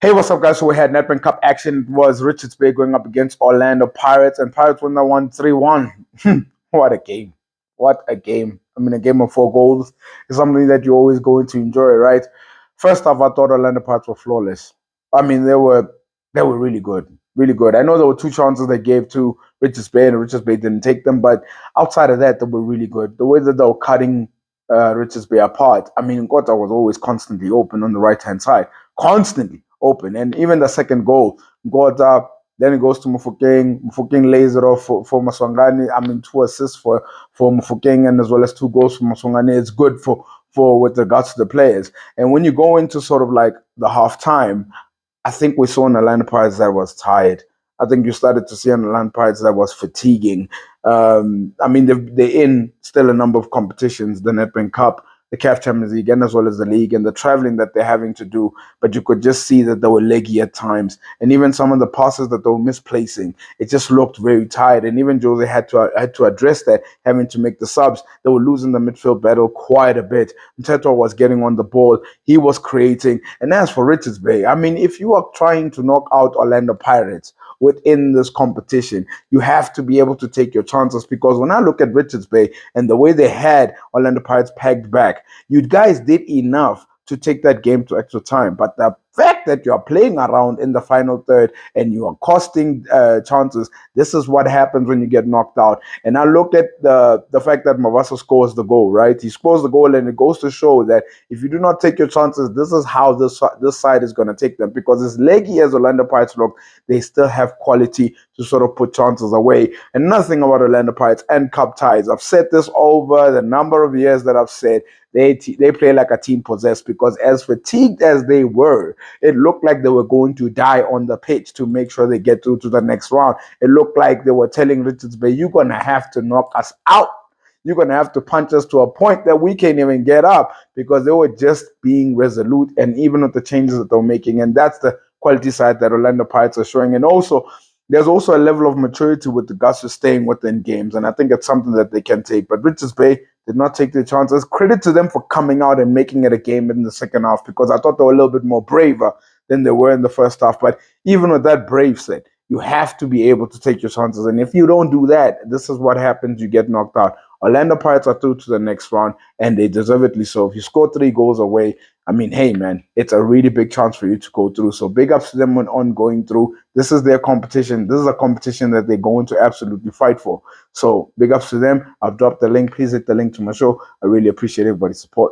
Hey, what's up, guys? So we had Nedbank Cup action. It was Richards Bay going up against Orlando Pirates, and Pirates won that one 3-1. What a game. What a game. I mean, a game of 4 goals is something that you're always going to enjoy, right? First off, I thought Orlando Pirates were flawless. I mean, they were really good. Really good. I know there were 2 chances they gave to Richards Bay, and Richards Bay didn't take them, but outside of that, they were really good. The way that they were cutting Richards Bay apart, I mean, Nkota was always constantly open on the right hand side. Constantly open. And even the second goal, got up, then it goes to Mufokeng. Mufokeng lays it off for Maswangani. I mean, 2 assists for Mufokeng and as well as 2 goals for Maswangani. It's good for with regards to the players. And when you go into sort of like the half time, I think we saw an Orlando Pirates that was tired. I think you started to see an Orlando Pirates that was fatiguing. I mean, they're in still a number of competitions, the Nedbank Cup, the CAF Champions League, and as well as the league, and the traveling that they're having to do. But you could just see that they were leggy at times, and even some of the passes that they were misplacing, it just looked very tired. And even Jose had to address that, having to make the subs. They were losing the midfield battle quite a bit. Mteto was getting on the ball, he was creating. And as for Richards Bay, I mean, if you are trying to knock out Orlando Pirates within this competition, you have to be able to take your chances, because when I look at Richards Bay and the way they had Orlando Pirates pegged back, you guys did enough to take that game to extra time. But the fact that you are playing around in the final third and you are costing chances, this is what happens when you get knocked out. And I look at the fact that Mavasa scores the goal, right? He scores the goal, and it goes to show that if you do not take your chances, this is how this side is going to take them. Because as leggy as Orlando Pirates look, they still have quality to sort of put chances away. And nothing about Orlando Pirates and Cup ties. I've said this over the number of years that I've said they play like a team possessed, because as fatigued as they were, it looked like they were going to die on the pitch to make sure they get through to the next round. It looked like they were telling Richards Bay, you're going to have to knock us out. You're going to have to punch us to a point that we can't even get up, because they were just being resolute, and even with the changes that they're making. And that's the quality side that Orlando Pirates are showing. And also, there's also a level of maturity with regards to staying within games, and I think it's something that they can take. But Richards Bay did not take their chances. Credit to them for coming out and making it a game in the second half, because I thought they were a little bit more braver than they were in the first half. But even with that brave set, you have to be able to take your chances. And if you don't do that, this is what happens. You get knocked out. Orlando Pirates are through to the next round, and they deservedly so. If you score 3 goals away, I mean, hey, man, it's a really big chance for you to go through. So big ups to them on going through. This is their competition. This is a competition that they're going to absolutely fight for. So big ups to them. I've dropped the link. Please hit the link to my show. I really appreciate everybody's support.